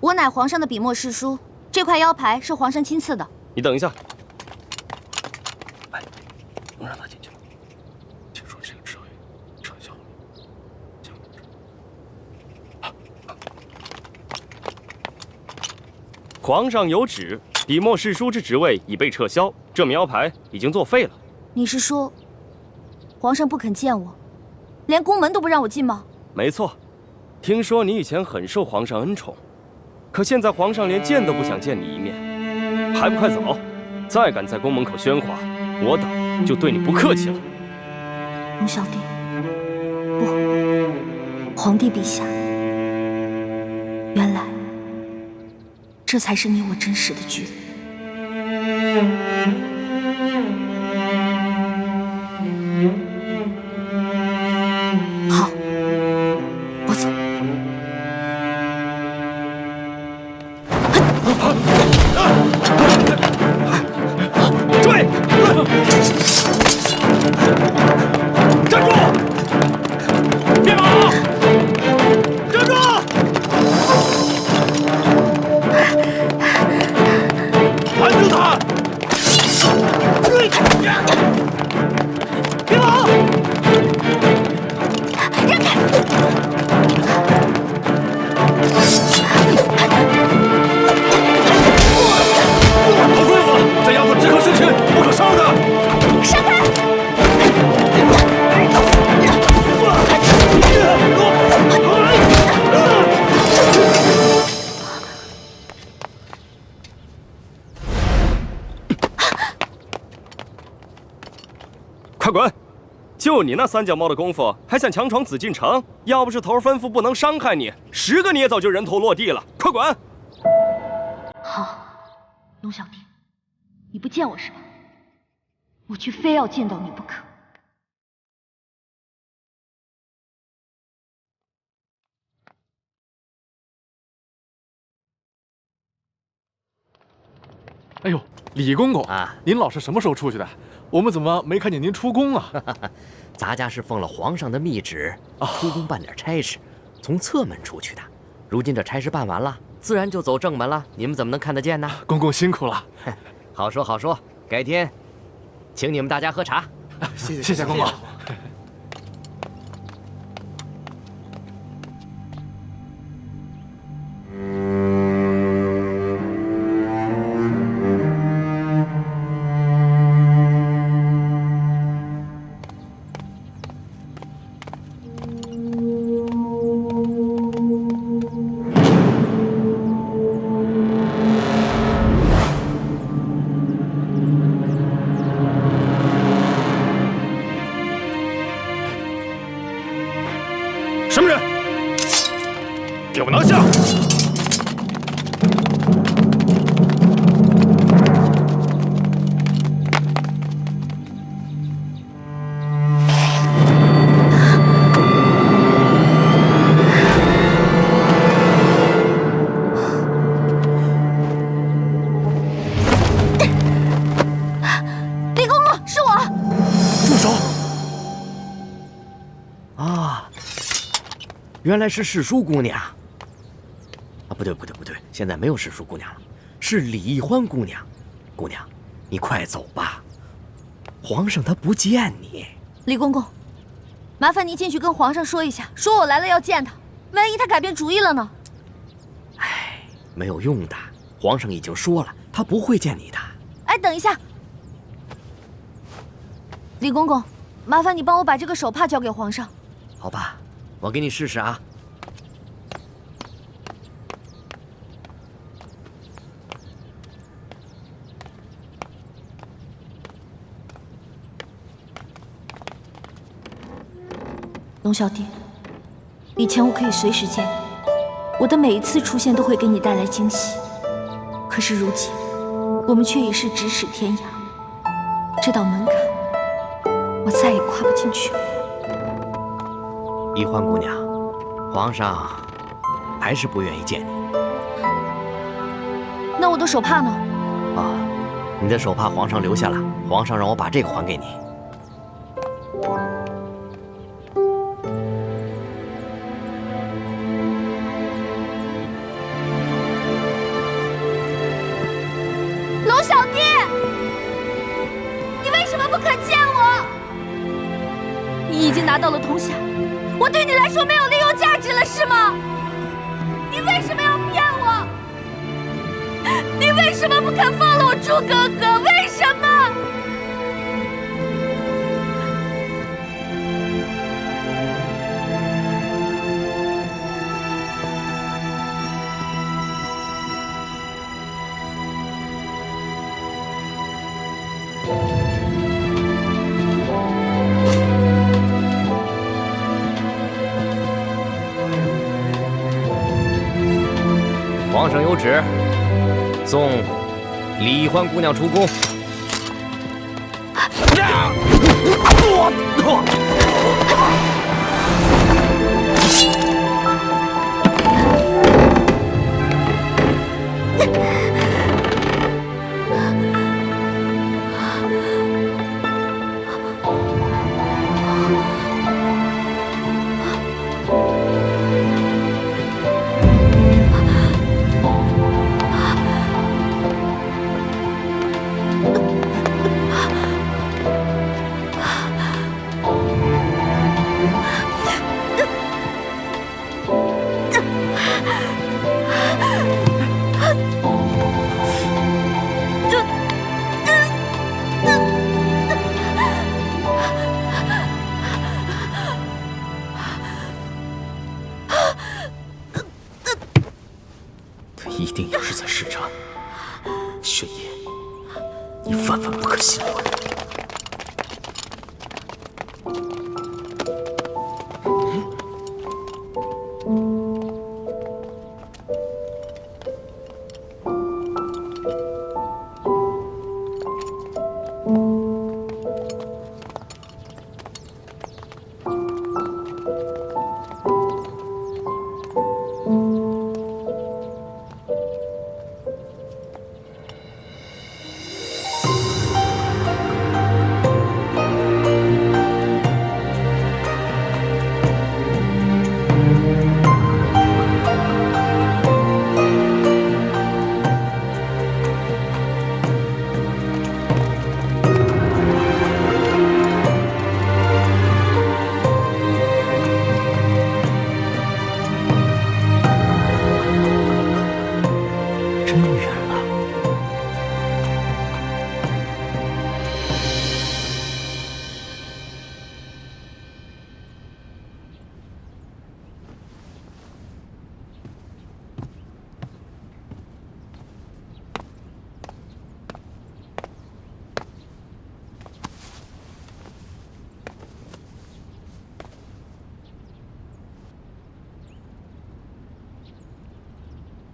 我乃皇上的笔墨侍书，这块腰牌是皇上亲赐的。你等一下。哎，能让他进去吗？听说这个职位撤销了。皇上有旨，笔墨侍书之职位已被撤销，这枚腰牌已经作废了。你是说，皇上不肯见我，连宫门都不让我进吗？没错，听说你以前很受皇上恩宠，可现在皇上连见都不想见你一面，还不快走！再敢在宫门口喧哗，我等就对你不客气了。龙小弟，不，皇帝陛下，原来这才是你我真实的距离。好，我走。追！站住！别跑！站住！拦住他！追！别跑！让开！好孙子，这丫头只可生擒，不可伤的。闪开！快滚！就你那三脚猫的功夫，还想强闯紫禁城？要不是头吩咐不能伤害你，10个你也早就人头落地了。快滚！好，龙小弟，你不见我是吧？我却非要见到你不可。哎呦，李公公啊，您老是什么时候出去的？我们怎么没看见您出宫啊？咱家是奉了皇上的密旨，出宫办点差事，从侧门出去的。如今这差事办完了，自然就走正门了。你们怎么能看得见呢？公公辛苦了。好说好说，改天请你们大家喝茶。谢谢公公。什么人？给我拿下！李公公，是我。住手！啊，原来是侍书姑娘。啊，不对，现在没有侍书姑娘了，是李易欢姑娘。姑娘，你快走吧，皇上他不见你。李公公，麻烦您进去跟皇上说一下，说我来了要见他，万一他改变主意了呢？唉，没有用的，皇上已经说了，他不会见你的。哎，等一下，李公公，麻烦你帮我把这个手帕交给皇上。好吧，我给你试试啊。龙小弟，以前我可以随时见你，我的每一次出现都会给你带来惊喜。可是如今，我们却已是咫尺天涯，这道门槛，我再也跨不进去了。易欢姑娘，皇上还是不愿意见你。那我的手帕呢？啊，你的手帕皇上留下了，皇上让我把这个还给你。经拿到了铜匣，我对你来说没有利用价值了，是吗？你为什么要骗我？你为什么不肯放了我朱哥哥？为什么？皇上有旨，送李欢姑娘出宫。他一定又是在试探。玄烨，你万万不可信乱。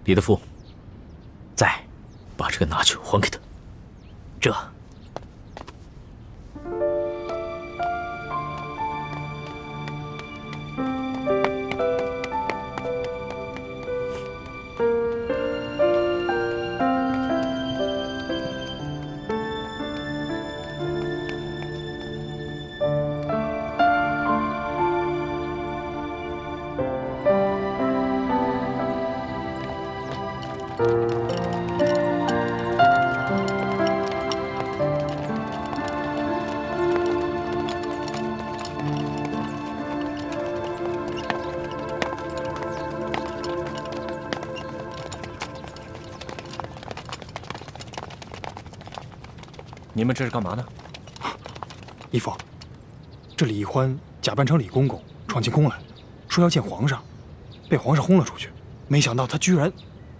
李德福，在，把这个拿去还给他。这。你们这是干嘛呢？义父，这李易欢假扮成李公公闯进宫来，说要见皇上，被皇上轰了出去。没想到他居然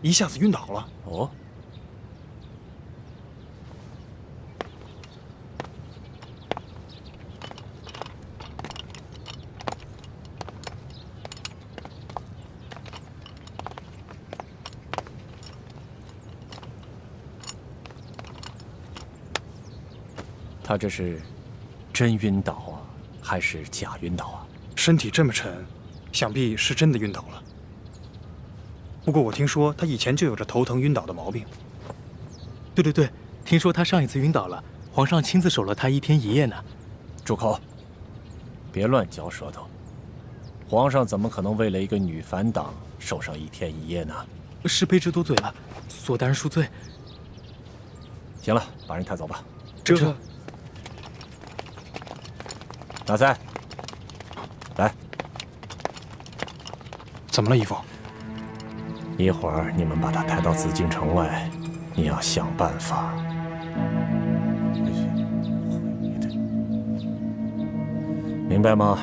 一下子晕倒了。哦，他这是真晕倒啊，还是假晕倒啊？身体这么沉，想必是真的晕倒了。不过我听说他以前就有着头疼晕倒的毛病。对，听说他上一次晕倒了，皇上亲自守了他1天1夜呢。住口！别乱嚼舌头。皇上怎么可能为了一个女反党守上1天1夜呢？是卑职多嘴了，索大人恕罪。行了，把人抬走吧。这。大赛，怎么了，义父？一会儿你们把他抬到紫禁城外，你要想办法。明白吗？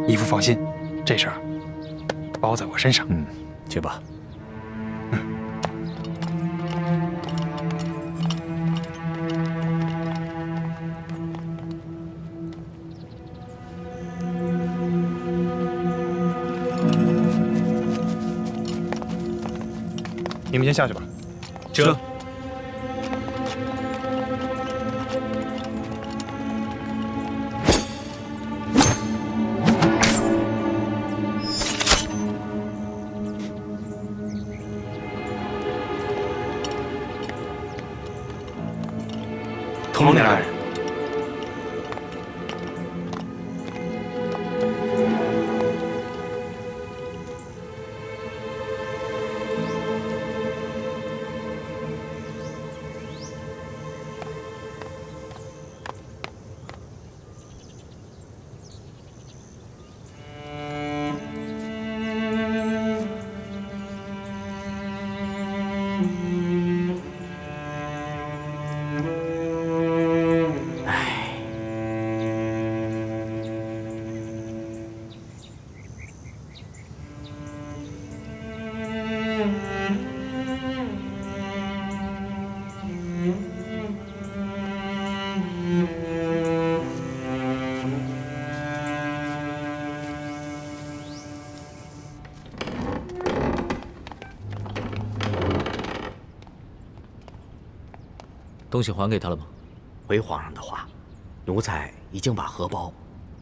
义父放心，这事儿包在我身上。去吧。你们先下去吧。这。统领大人，东西还给他了吗？回皇上的话，奴才已经把荷包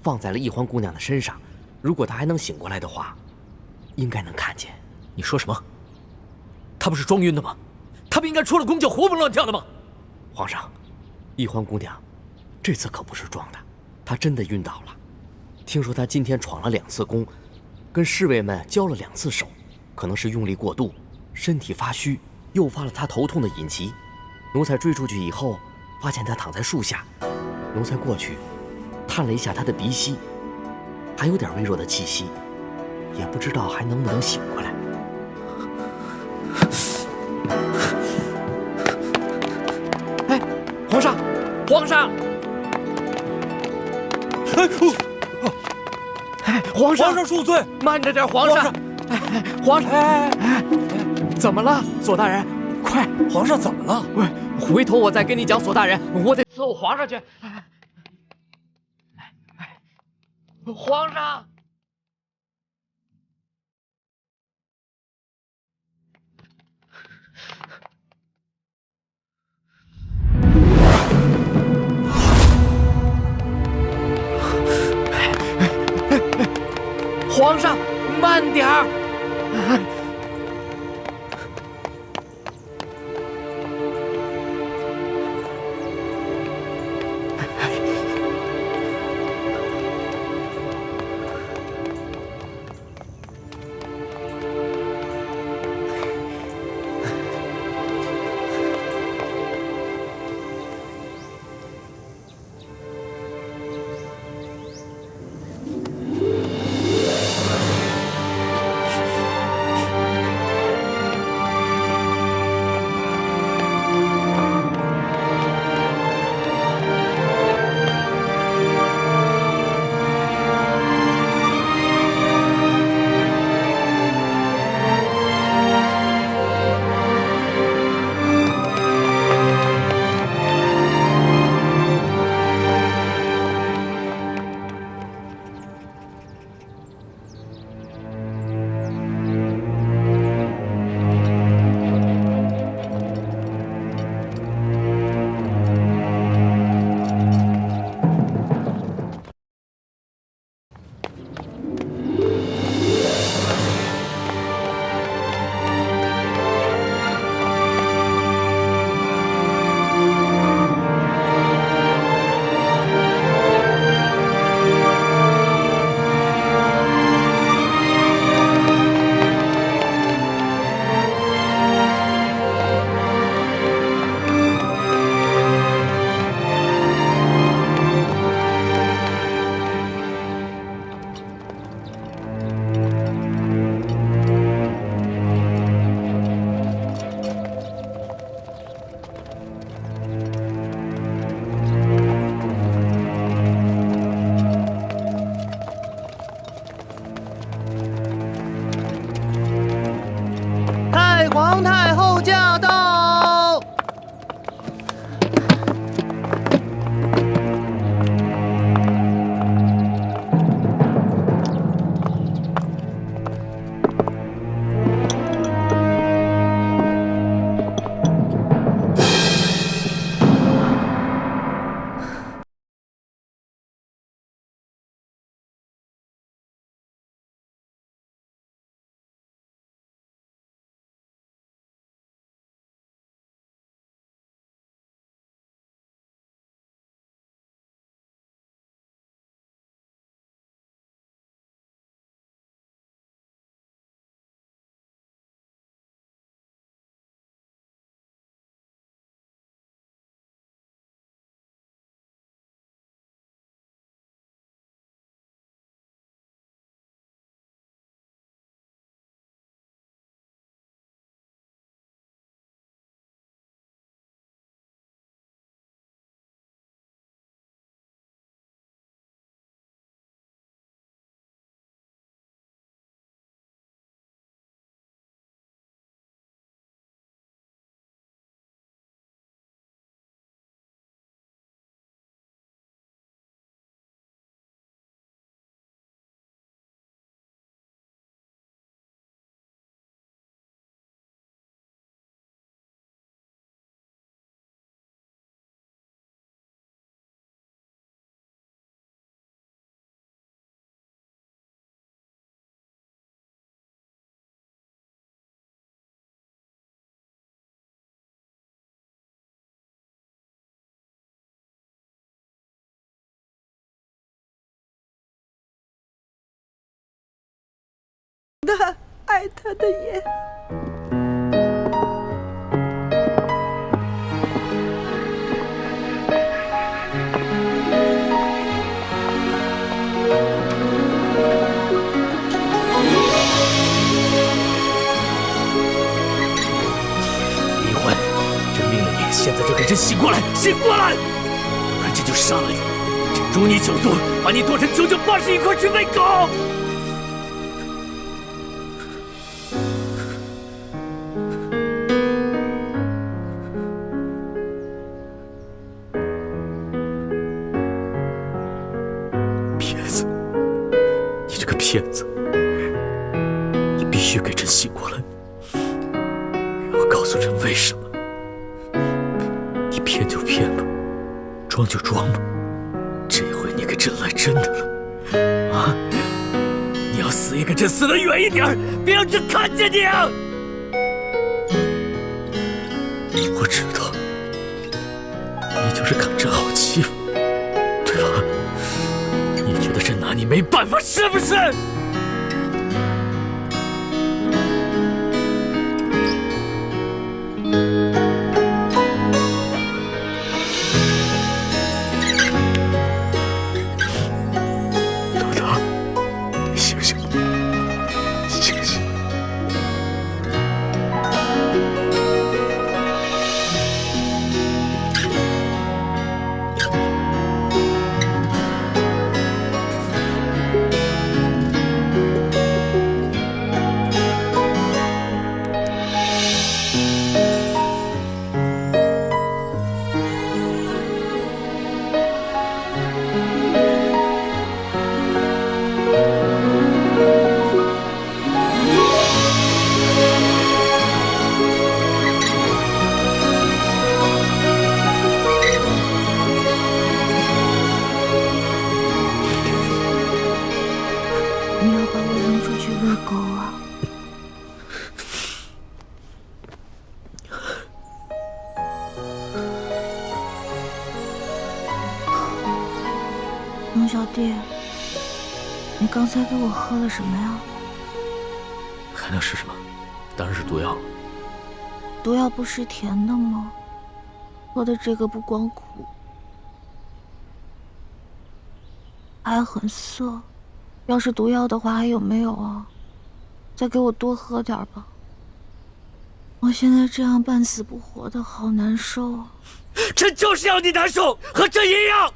放在了易欢姑娘的身上。如果她还能醒过来的话，应该能看见。你说什么？她不是装晕的吗？她不应该出了宫就活蹦乱跳的吗？皇上，易欢姑娘这次可不是装的，她真的晕倒了。听说她今天闯了2次宫，跟侍卫们交了2次手，可能是用力过度，身体发虚，诱发了她头痛的隐疾。奴才追出去以后，发现她躺在树下。奴才过去，探了一下她的鼻息，还有点微弱的气息，也不知道还能不能醒过来。哎，皇上，皇上！哎，皇上！皇上恕罪！慢着点，皇上！皇上！怎么了，索大人？快！皇上怎么了？喂，回头我再跟你讲，索大人，我得伺候皇上去。皇上！皇上，慢点儿！皇太后驾到！他爱他的眼。李欢，朕命令你现在就给朕醒过来，醒过来，不然朕就杀了你，朕诛你九族，把你剁成九九81块去喂狗。骗子！你必须给朕醒过来，然后告诉朕为什么。你骗就骗吧，装就装吧，这回你可真来真的了啊！你要死也给朕死得远一点，别让朕看见你啊！我知道，你就是看朕好欺负，对吧？你觉得朕拿你没办法是不是？老大，你醒醒，醒醒！龙小弟，你刚才给我喝了什么呀？还能是什么？当然是毒药了。毒药不是甜的吗？喝的这个不光苦，还很涩。要是毒药的话，还有没有啊？再给我多喝点吧。我现在这样半死不活的，好难受啊！朕就是要你难受，和朕一样。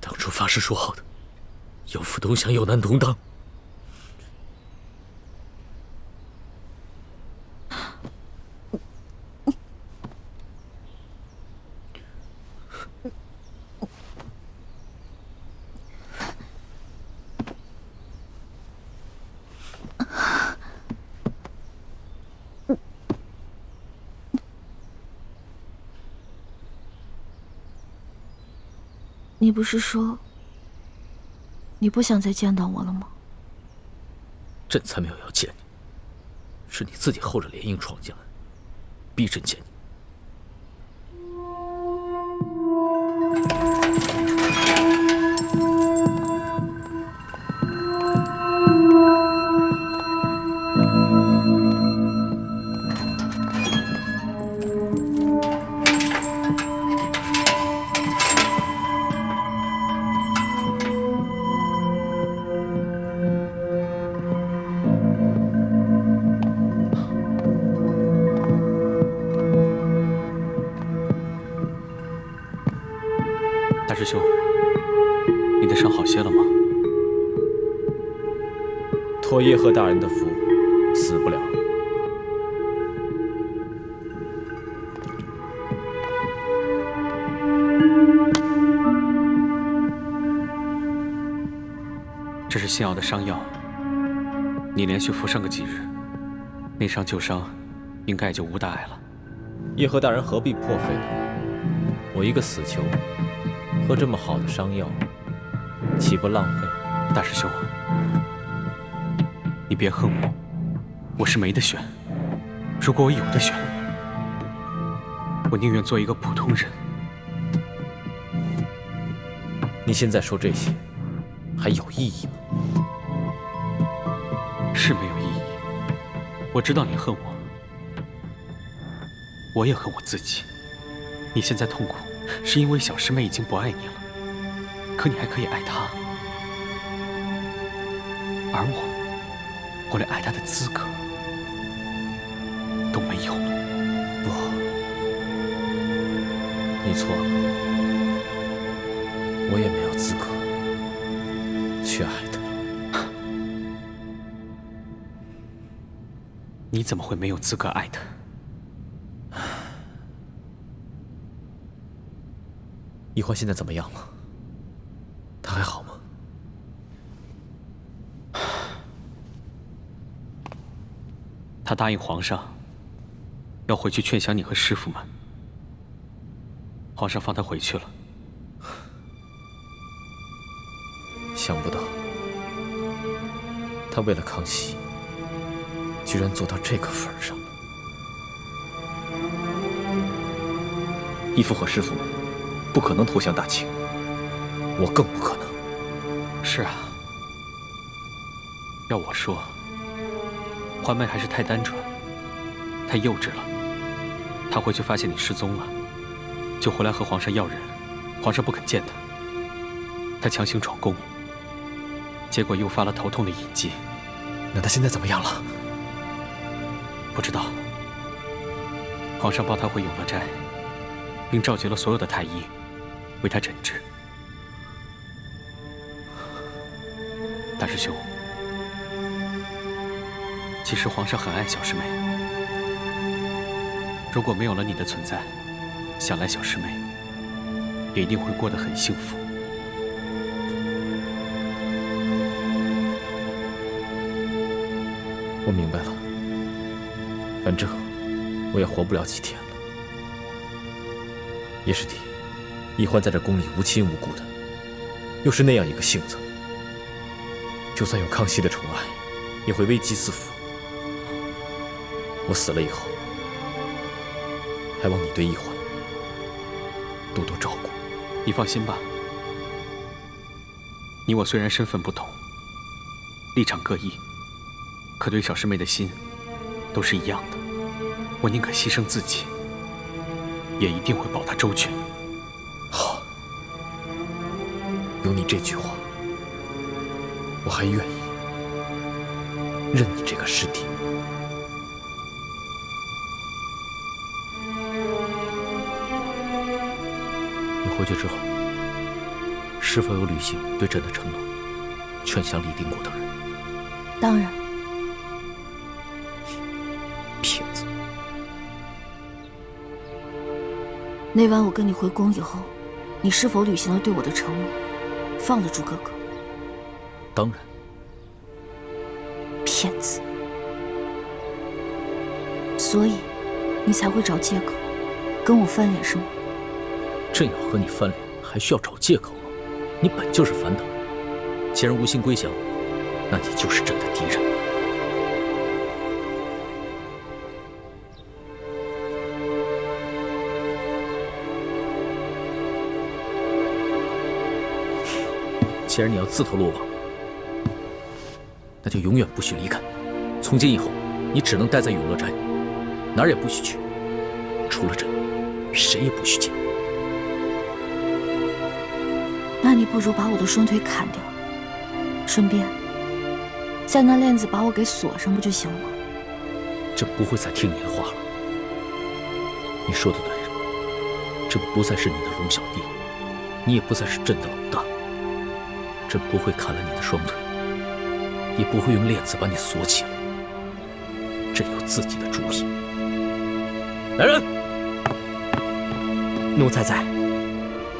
当初发誓说好的，有福同享，有难同当，你不是说你不想再见到我了吗？朕才没有要见你，是你自己厚着脸硬闯进来，逼朕见你。大师兄，你的伤好些了吗？托耶和大人的福，死不了。这是新熬的伤药，你连续服上个几日，内伤旧伤应该也就无大碍了。耶和大人何必破费呢？我一个死囚，喝这么好的伤药，岂不浪费？大师兄，你别恨我，我是没得选。如果我有得选，我宁愿做一个普通人。你现在说这些，还有意义吗？是没有意义。我知道你恨我，我也恨我自己。你现在痛苦，是因为小师妹已经不爱你了，可你还可以爱她，而我连爱她的资格都没有了。不，你错了，我也没有资格去爱她。你怎么会没有资格爱她？易欢现在怎么样了？他还好吗？他答应皇上，要回去劝降你和师傅们。皇上放他回去了。想不到，他为了康熙，居然做到这个份上了。义父和师傅们不可能投降大清，我更不可能。是啊，要我说，欢妹还是太单纯，太幼稚了。她回去发现你失踪了，就回来和皇上要人，皇上不肯见她，她强行闯宫，结果诱发了头痛的隐疾。那她现在怎么样了？不知道。皇上抱她回永乐斋，并召集了所有的太医，为她诊治。大师兄，其实皇上很爱小师妹，如果没有了你的存在，想来小师妹也一定会过得很幸福。我明白了，反正我也活不了几天了。叶师弟，易欢在这宫里无亲无故的，又是那样一个性子，就算有康熙的宠爱，也会危机四伏。我死了以后，还望你对易欢多多照顾。你放心吧，你我虽然身份不同，立场各异，可对小师妹的心都是一样的。我宁可牺牲自己，也一定会保她周全。好，有你这句话，我还愿意认你这个师弟。你回去之后，是否有履行对朕的承诺，劝降李定国等人？当然。骗子！那晚我跟你回宫以后，你是否履行了对我的承诺，放了朱哥哥？当然。骗子！所以，你才会找借口跟我翻脸是吗？朕要和你翻脸，还需要找借口吗？你本就是反党，既然无心归降，那你就是朕的敌人。既然你要自投罗网，那就永远不许离开。从今以后，你只能待在永乐斋，哪儿也不许去，除了朕，谁也不许见。那你不如把我的双腿砍掉，顺便在那链子把我给锁上，不就行了吗？朕不会再听你的话了。你说的对，朕不再是你的龙小弟，你也不再是朕的老大。朕不会砍了你的双腿，也不会用链子把你锁起来。朕有自己的主意。来人，奴才在。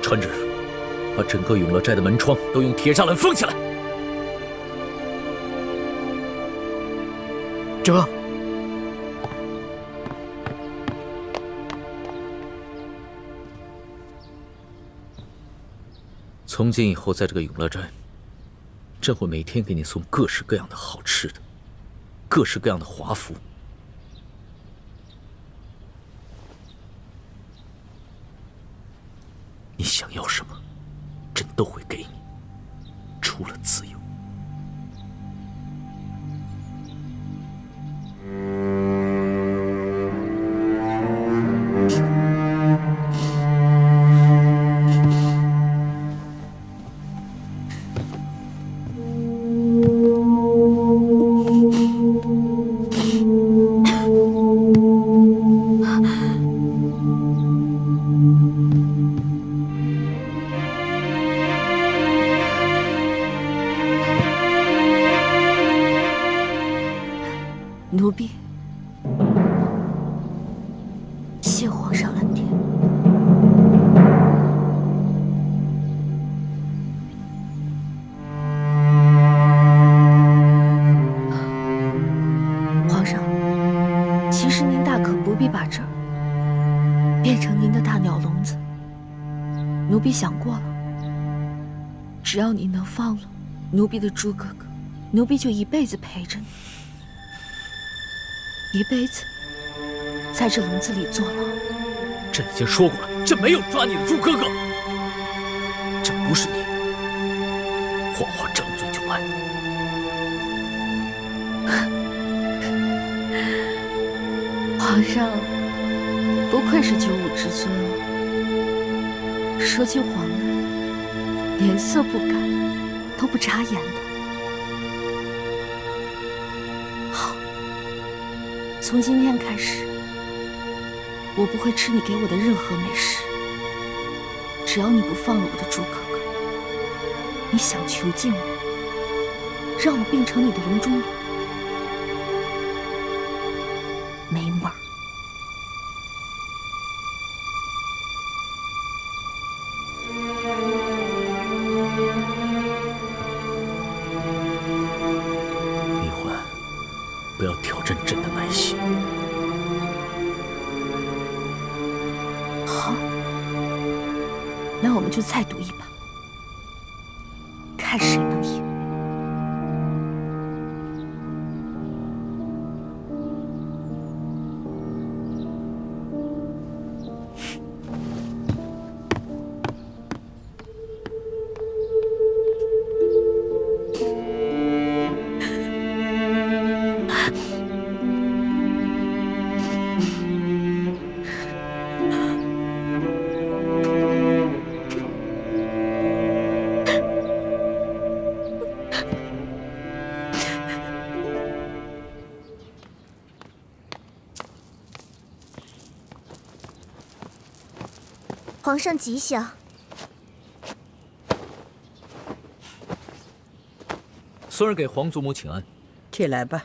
传旨，把整个永乐斋的门窗都用铁栅栏封起来。这。从今以后，在这个永乐斋，朕会每天给你送各式各样的好吃的，各式各样的华服。你想要什么，朕都会给你，除了自由。奴婢谢皇上恩典。皇上，其实您大可不必把这儿变成您的大鸟笼子。奴婢想过了，只要你能放了奴婢的猪哥哥，奴婢就一辈子陪着你。一辈子在这笼子里坐牢。朕已经说过了，朕没有抓你的猪哥哥。朕不是你，话话张嘴就来。皇上不愧是九五之尊啊，说起皇来，脸色不改，都不眨眼的。从今天开始，我不会吃你给我的任何美食。只要你不放了我的猪哥哥，你想囚禁我，让我变成你的笼中鸟，没门儿！李欢，不要挑战朕的耐心。好，那我们就再赌一把，看谁能赢。皇上吉祥。孙儿给皇祖母请安。起来吧，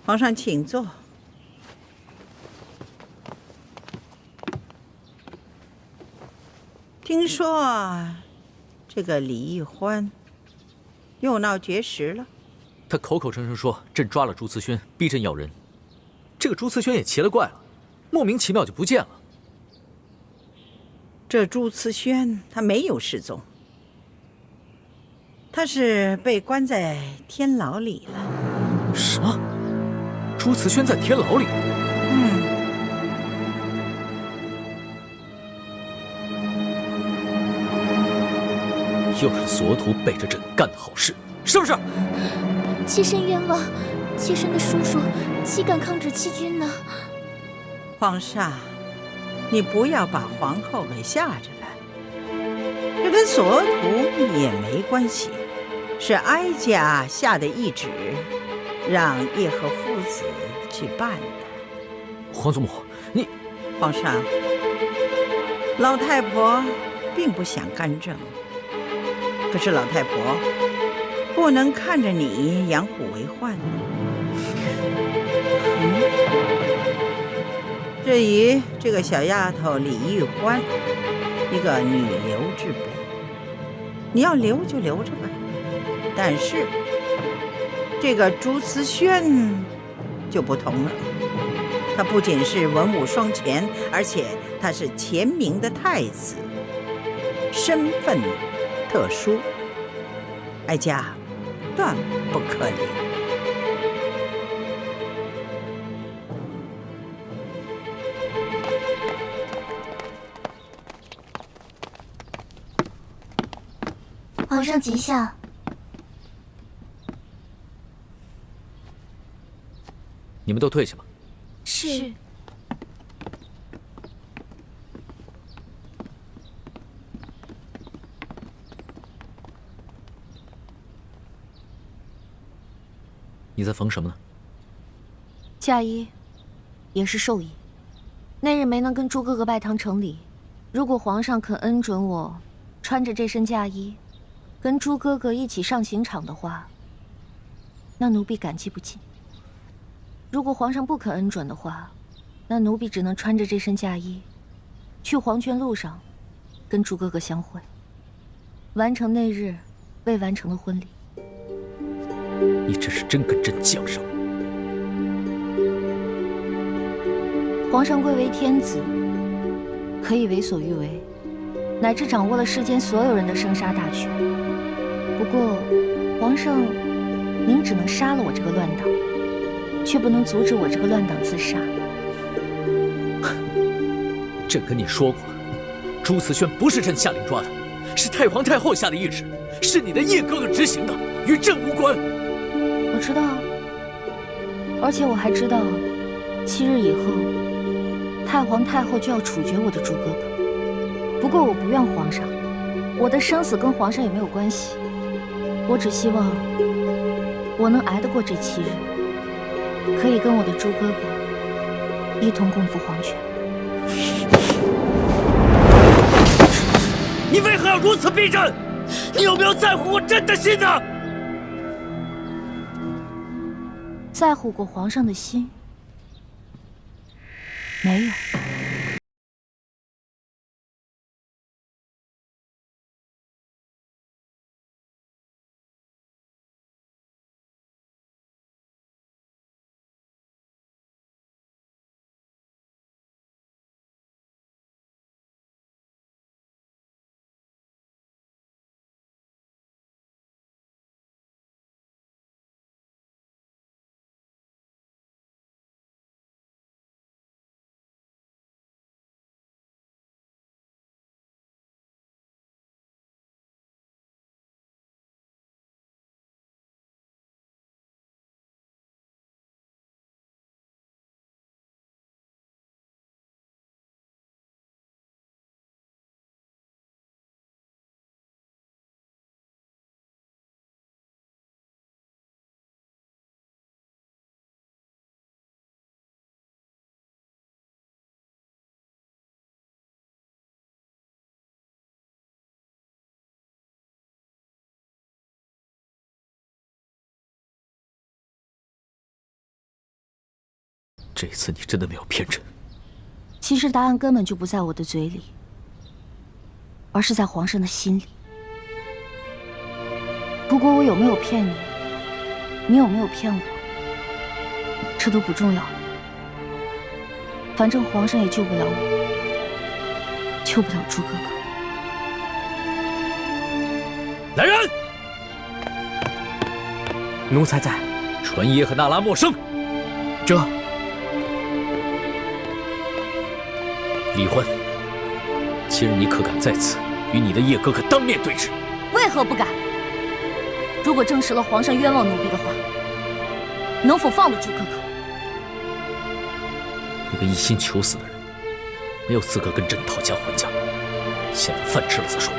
皇上请坐。听说啊，这个李易欢又闹绝食了。他口口声声说朕抓了朱慈轩，逼朕要人。这个朱慈轩也奇了怪了，莫名其妙就不见了。这朱慈轩他没有失踪，他是被关在天牢里了。什么？朱慈轩在天牢里？又是索土背着朕干的好事，是不是？妾身冤枉，妾身的叔叔岂敢抗旨欺君呢？皇上，你不要把皇后给吓着了，这跟索土也没关系，是哀家下的懿旨，让叶赫父子去办的。皇祖母，你……皇上，老太婆并不想干政，可是老太婆不能看着你养虎为患。至于这个小丫头李玉欢，一个女流之辈，你要留就留着吧。但是这个朱慈轩就不同了，他不仅是文武双全，而且他是前明的太子，身份特殊，哀家断不可留。皇上吉祥。你们都退下吧。是。你在缝什么呢？嫁衣，也是寿衣。那日没能跟朱哥哥拜堂成礼，如果皇上肯恩准我穿着这身嫁衣，跟朱哥哥一起上刑场的话，那奴婢感激不尽。如果皇上不肯恩准的话，那奴婢只能穿着这身嫁衣，去黄泉路上，跟朱哥哥相会，完成那日未完成的婚礼。你这是真跟朕犟上了。皇上贵为天子，可以为所欲为，乃至掌握了世间所有人的生杀大权。不过，皇上，您只能杀了我这个乱党，却不能阻止我这个乱党自杀。朕跟你说过了，朱慈轩不是朕下令抓的，是太皇太后下的懿旨，是你的叶哥哥执行的，与朕无关。我知道，而且我还知道，7日以后，太皇太后就要处决我的朱哥哥。不过我不怨皇上，我的生死跟皇上也没有关系。我只希望我能挨得过这7日，可以跟我的朱哥哥一同共赴黄泉。你为何要如此逼朕？你有没有在乎过朕的心呢？在乎过皇上的心？没有。这次你真的没有骗朕。其实答案根本就不在我的嘴里，而是在皇上的心里。不过我有没有骗你，你有没有骗我，这都不重要了。反正皇上也救不了我，求救不了朱哥哥。来人！奴才在。传耶和那拉莫生。这。李欢，今日你可敢在此与你的叶哥哥当面对质？为何不敢？如果证实了皇上冤枉奴婢的话，能否放了朱哥哥？一个一心求死的人，没有资格跟朕讨价还价。先把饭吃了再说。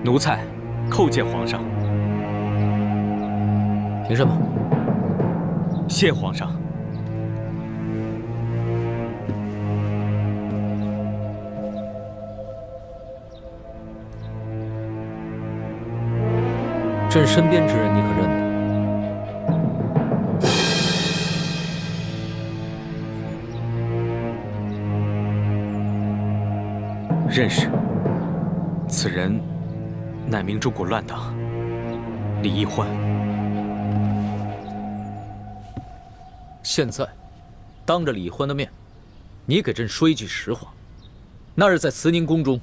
奴才叩见皇上。凭什么？谢皇上。朕身边之人，你可认得？认识。此人乃明中国乱党李义欢。现在，当着李欢的面，你给朕说一句实话：那日在慈宁宫中，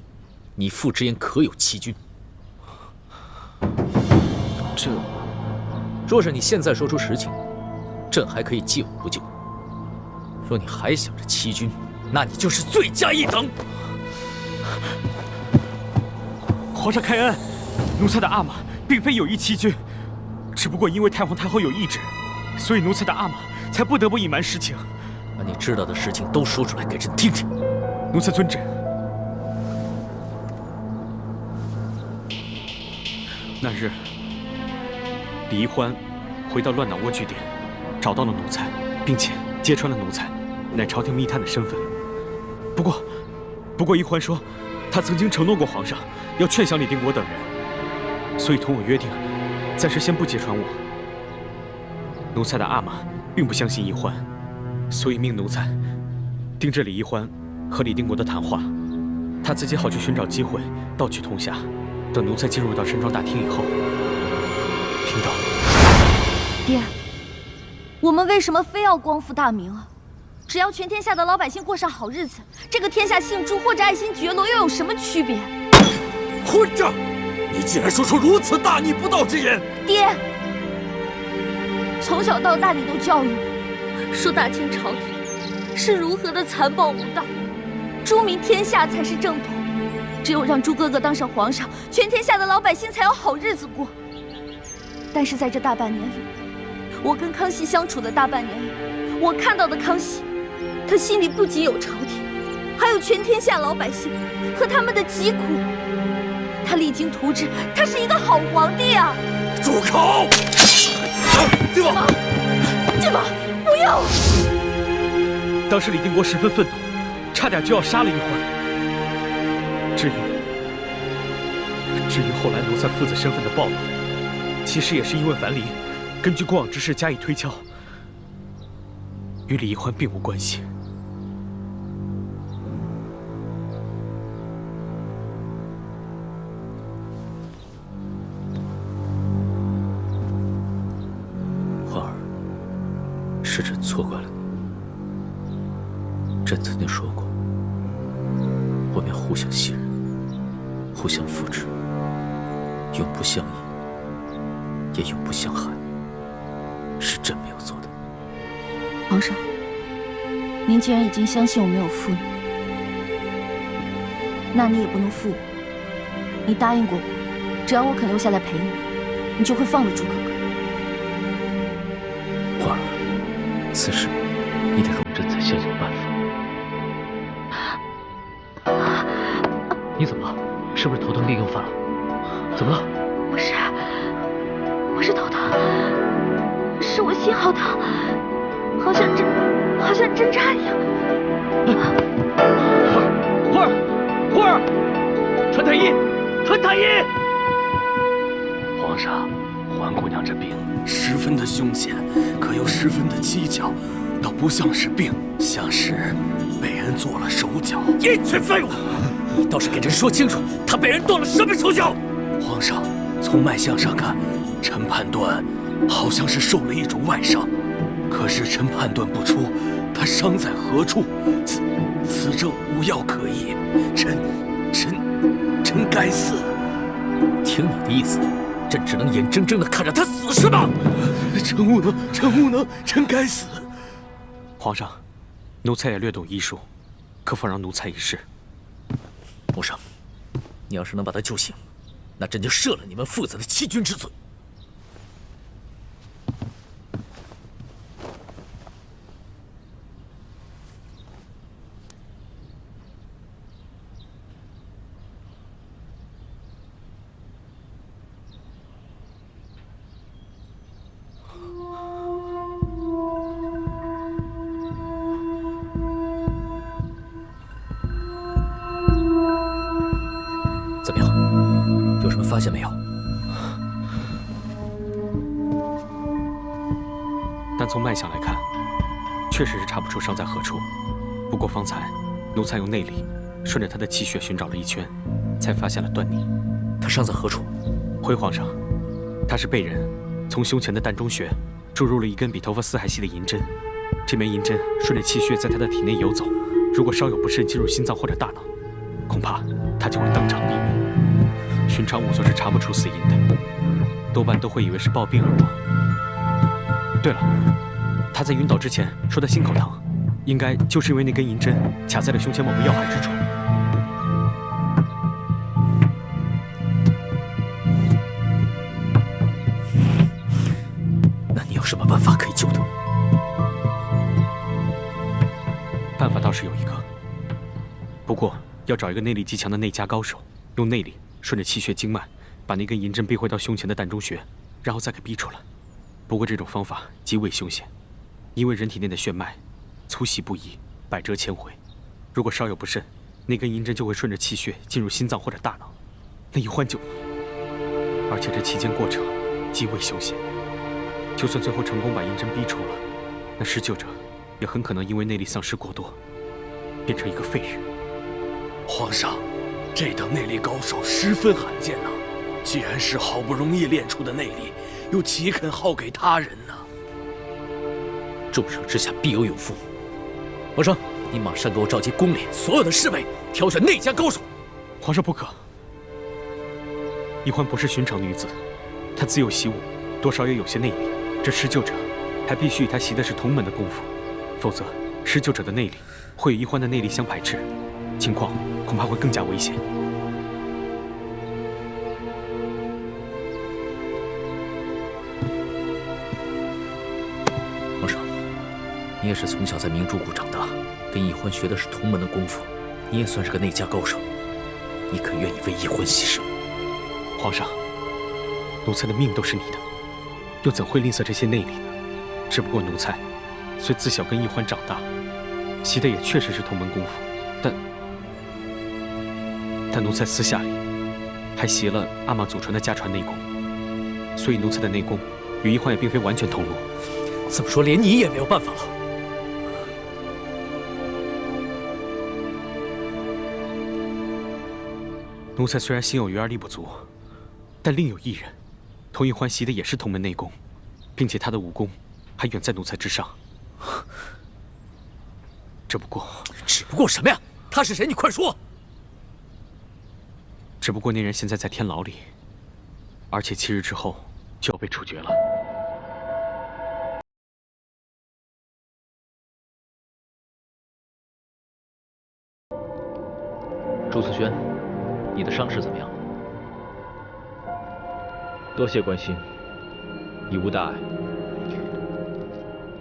你父之言可有欺君？这，若是你现在说出实情，朕还可以借我不救；若你还想着欺君，那你就是罪加一等。皇上开恩，奴才的阿玛并非有意欺君，只不过因为太皇太后有懿旨，所以奴才的阿玛才不得不隐瞒实情。把你知道的事情都说出来给朕听听。奴才遵旨。那日，李义欢回到乱党窝据点，找到了奴才，并且揭穿了奴才乃朝廷密探的身份。不过义欢说，他曾经承诺过皇上要劝降李定国等人，所以同我约定，暂时先不揭穿我。奴才的阿玛并不相信义欢，所以命奴才盯着李义欢和李定国的谈话，他自己好去寻找机会盗取铜匣。等奴才进入到山庄大厅以后，听到。爹，我们为什么非要光复大明啊？只要全天下的老百姓过上好日子，这个天下姓朱或者爱新觉罗又有什么区别？混账！你竟然说出如此大逆不道之言！爹，从小到大你都教育我，说大清朝廷是如何的残暴无道，朱明天下才是正统。只有让朱哥哥当上皇上，全天下的老百姓才有好日子过。但是在这大半年里，我跟康熙相处的大半年里，我看到的康熙，他心里不仅有朝廷，还有全天下老百姓和他们的疾苦。他励精图治，他是一个好皇帝啊！住口！晋王，晋王，不要！当时李定国十分愤怒，差点就要杀了义欢。至于后来奴才父子身份的暴露，其实也是因为樊篱根据过往之事加以推敲，与李义欢并无关系。欢儿，是朕错怪了你。朕曾经说过，我们要互相信任，互相扶持，永不相依，也永不相害。是朕没有做的。皇上，您既然已经相信我没有负你，那你也不能负我。你答应过我，只要我肯留下来陪你，你就会放了朱哥哥。欢儿，此事你得容朕再想想办法。你怎么了？是不是头疼病又犯了？心好疼，好像针扎一样。花儿，传太医，传太医！皇上，环姑娘这病十分的凶险，可又十分的蹊跷，倒不像是病，像是被人做了手脚。一群废物！你倒是给朕说清楚，他被人动了什么手脚？皇上，从脉象上看，臣判断好像是受了一种外伤，可是臣判断不出他伤在何处，此症无药可医，臣该死。听你的意思，朕只能眼睁睁地看着他死是吗？臣无能，臣该死。皇上，奴才也略懂医术，可否让奴才一试？皇上，你要是能把他救醒，那朕就赦了你们父子的欺君之罪。怎么样？有什么发现没有？但从脉象来看，确实是查不出伤在何处。不过方才奴才用内力顺着他的气血寻找了一圈，才发现了端倪。他伤在何处？回皇上，他是被人从胸前的膻中穴注入了一根比头发丝还细的银针。这枚银针顺着气血在他的体内游走，如果稍有不慎进入心脏或者大脑，恐怕他就会当场毙命。寻常仵作是查不出死因的，多半都会以为是暴病而亡。对了，他在晕倒之前说他心口疼，应该就是因为那根银针卡在了胸前某个要害之处。那你有什么办法可以救他？办法倒是有一个，不过要找一个内力极强的内家高手，用内力顺着气血经脉，把那根银针逼回到胸前的膻中穴，然后再给逼出来。不过这种方法极为凶险，因为人体内的血脉粗细不一，百折千回。如果稍有不慎，那根银针就会顺着气血进入心脏或者大脑，那一换就……而且这期间过程极为凶险。就算最后成功把银针逼出了，那施救者也很可能因为内力丧失过多，变成一个废人。皇上，这等内力高手十分罕见呐！既然是好不容易练出的内力，又岂肯耗给他人呢？重赏之下必有勇夫。皇上，你马上给我召集宫里所有的侍卫，挑选内家高手。皇上不可，宜欢不是寻常女子，她自幼习武，多少也有些内力。这施救者还必须与她习的是同门的功夫，否则施救者的内力会与宜欢的内力相排斥，情况恐怕会更加危险。皇上，你也是从小在明珠谷长大，跟宜欢学的是同门的功夫，你也算是个内家高手，你可愿意为宜欢牺牲？皇上，奴才的命都是你的，又怎会吝啬这些内力呢？只不过奴才虽自小跟宜欢长大，习的也确实是同门功夫，但奴才私下里还习了阿玛祖传的家传内功，所以奴才的内功与宜欢也并非完全同路。这么说，连你也没有办法了。奴才虽然心有余而力不足，但另有一人，同宜欢习的也是同门内功，并且他的武功还远在奴才之上。只不过什么呀？他是谁？你快说！只不过那人现在在天牢里，而且7日之后就要被处决了。朱思轩，你的伤势怎么样？多谢关心，已无大碍。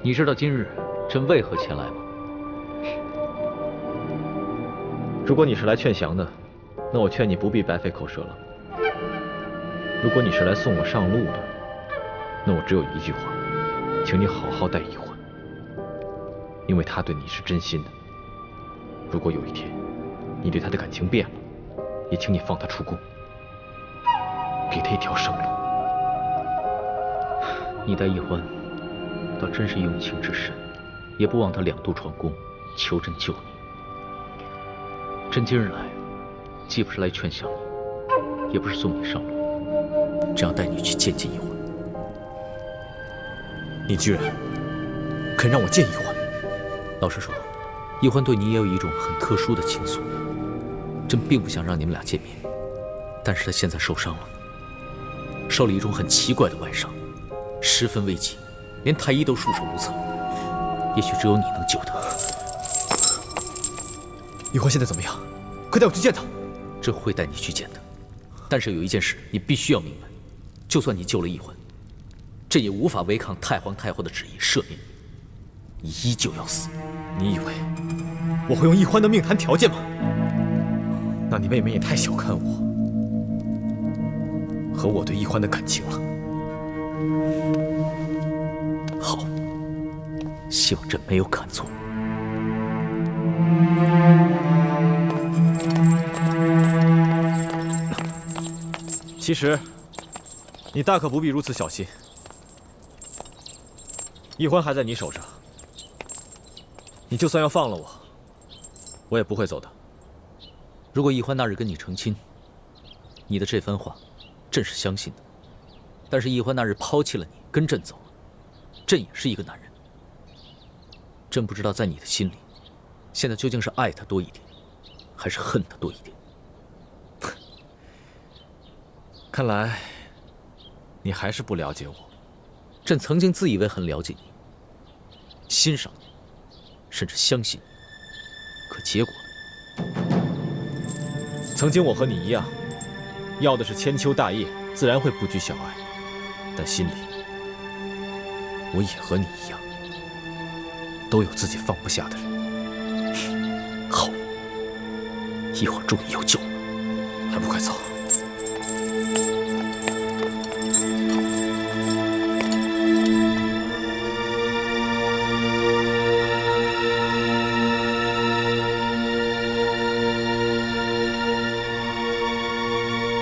你知道今日朕为何前来吗？如果你是来劝降的，那我劝你不必白费口舌了。如果你是来送我上路的，那我只有一句话：请你好好待易欢，因为他对你是真心的。如果有一天你对他的感情变了，也请你放他出宫，给他一条生路。你待易欢，倒真是用情至深，也不忘他2度闯宫，求朕救你。朕今日来，既不是来劝降你，也不是送你上路，只要带你去见见易欢。你居然肯让我见易欢？老实说，易欢对你也有一种很特殊的情愫。朕并不想让你们俩见面，但是他现在受伤了，受了一种很奇怪的外伤，十分危急，连太医都束手无策。也许只有你能救他。易欢现在怎么样？快带我去见他。朕会带你去见他，但是有一件事你必须要明白：就算你救了易欢，朕也无法违抗太皇太后的旨意赦免你，你依旧要死。你以为我会用易欢的命谈条件吗？那你未免也太小看我和我对易欢的感情了。好，希望朕没有看错。其实，你大可不必如此小心。易欢还在你手上，你就算要放了我，我也不会走的。如果易欢那日跟你成亲，你的这番话，朕是相信的。但是易欢那日抛弃了你，跟朕走了，朕也是一个男人。朕不知道在你的心里，现在究竟是爱他多一点，还是恨他多一点。看来，你还是不了解我。朕曾经自以为很了解你，欣赏你，甚至相信你，可结果呢？曾经我和你一样，要的是千秋大业，自然会不拘小爱。但心里，我也和你一样，都有自己放不下的人。好，易欢终于有救了，还不快走！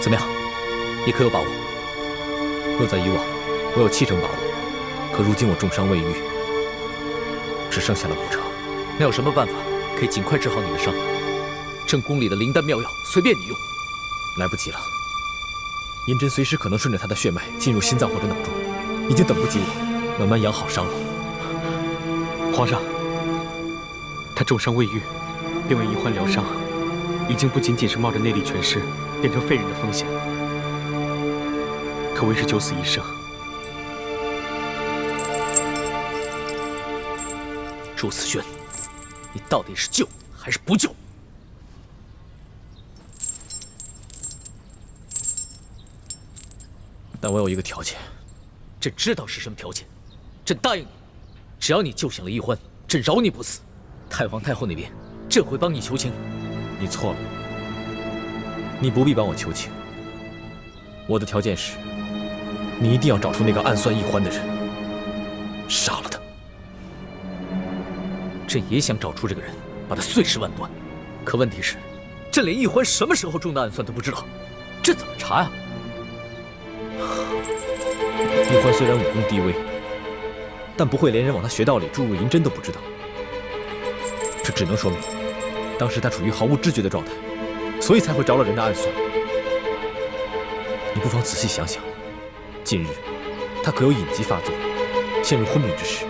怎么样？你可有把握？若在以往，我有70%把握，可如今我重伤未愈，只剩下了5成。那有什么办法可以尽快治好你的伤？朕宫里的灵丹妙药随便你用。来不及了，银针随时可能顺着他的血脉进入心脏或者脑中，已经等不及我慢慢养好伤了。皇上，他重伤未愈，便为易欢疗伤，已经不仅仅是冒着内力全失变成废人的风险，可谓是九死一生。朱思轩，你到底是救还是不救？但我有一个条件。朕知道是什么条件，朕答应你，只要你救醒了易欢，朕饶你不死。太皇太后那边，朕会帮你求情。你错了，你不必帮我求情。我的条件是，你一定要找出那个暗算易欢的人，杀了他。朕也想找出这个人，把他碎尸万段。可问题是，朕连易欢什么时候中的暗算都不知道，这怎么查呀？易欢虽然武功低微，但不会连人往他穴道里注入银针都不知道。这只能说明，当时他处于毫无知觉的状态，所以才会着了人的暗算。你不妨仔细想想，近日他可有隐疾发作，陷入昏迷之时。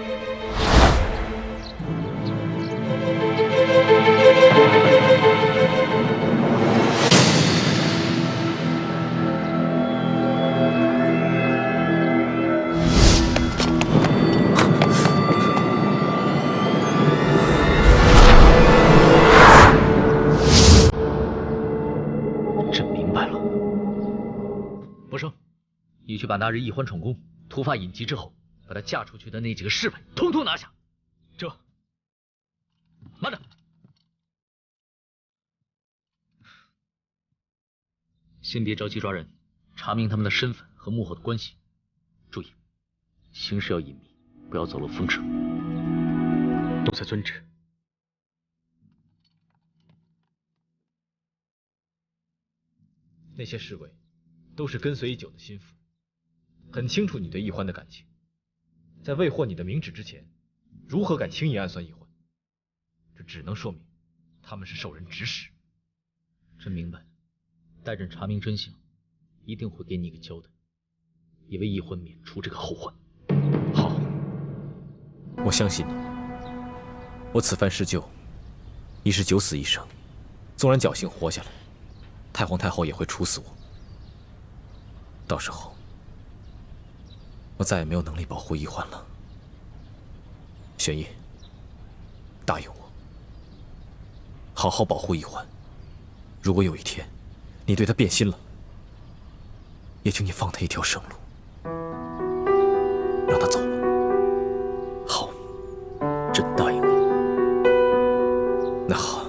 去把那日易欢闯宫突发隐疾之后，把她嫁出去的那几个侍卫统统拿下。这，慢着，先别着急抓人，查明他们的身份和幕后的关系。注意，行事要隐秘，不要走漏风声。奴才遵旨。那些侍卫都是跟随已久的心腹，很清楚你对易欢的感情，在未获你的明旨之前，如何敢轻易暗算易欢？这只能说明他们是受人指使。朕明白，待朕查明真相，一定会给你一个交代，也为易欢免除这个后患。好，我相信你。我此番施救，已是九死一生，纵然侥幸活下来，太皇太后也会处死我。到时候，我再也没有能力保护易欢了。玄烨，答应我，好好保护易欢。如果有一天你对他变心了，也请你放他一条生路，让他走吧。好，朕答应你。那好，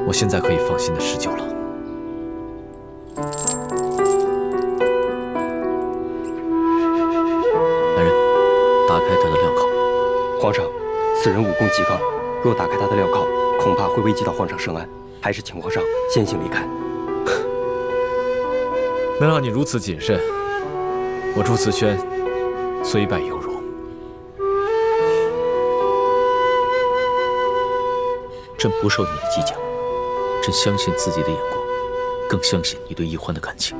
我现在可以放心的施救了。来人，打开他的镣铐。皇上，此人武功极高，若打开他的镣铐，恐怕会危及到皇上圣安，还是请皇上先行离开。能让你如此谨慎，我朱慈轩虽败犹荣。朕不受你的计较，朕相信自己的眼光，更相信你对易欢的感情。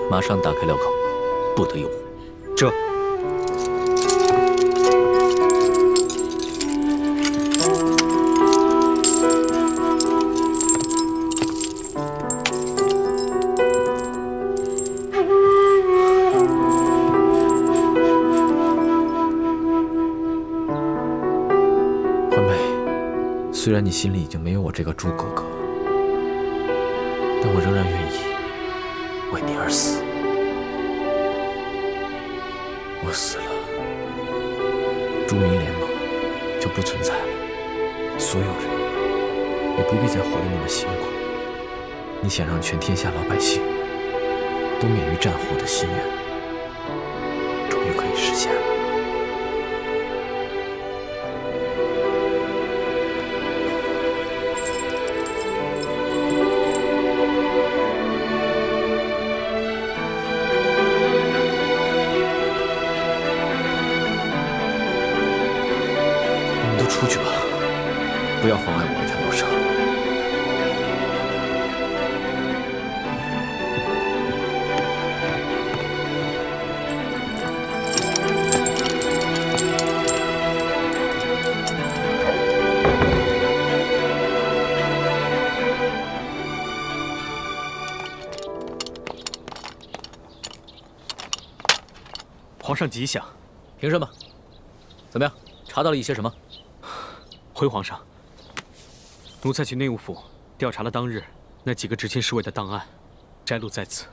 马上打开镣铐，不得有误。这。虽然你心里已经没有我这个朱哥哥，但我仍然愿意为你而死。我死了，朱明联盟就不存在了，所有人也不必再活得那么辛苦。你想让全天下老百姓都免于战祸的心愿，终于可以实现了。出去吧，不要妨碍我为他疗伤。皇上吉祥。凭什么？怎么样？查到了一些什么？回皇上，奴才去内务府调查了当日那几个执勤侍卫的档案，摘录在此。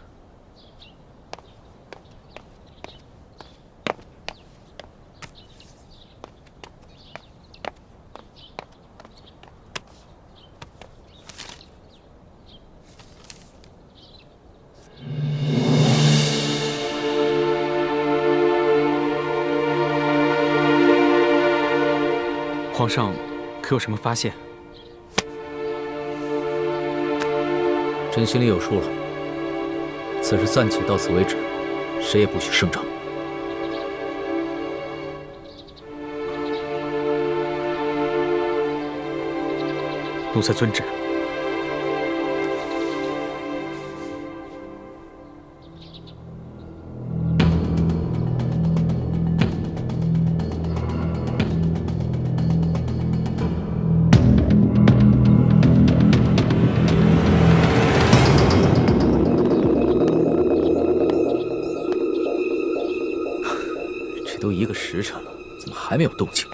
皇上可有什么发现？朕心里有数了。此事暂且到此为止，谁也不许声张。奴才遵旨。都1个时辰了，怎么还没有动静？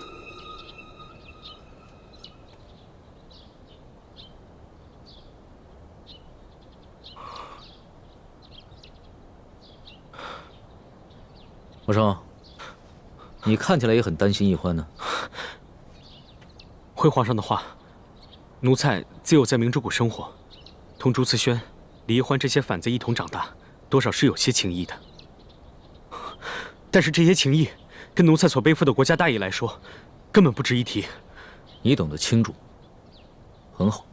华生，你看起来也很担心易欢呢。回皇上的话，奴才自幼在明珠谷生活，同朱慈轩、李易欢这些反贼一同长大，多少是有些情谊的。但是这些情谊，跟奴才所背负的国家大义来说，根本不值一提。你懂得轻重，很好。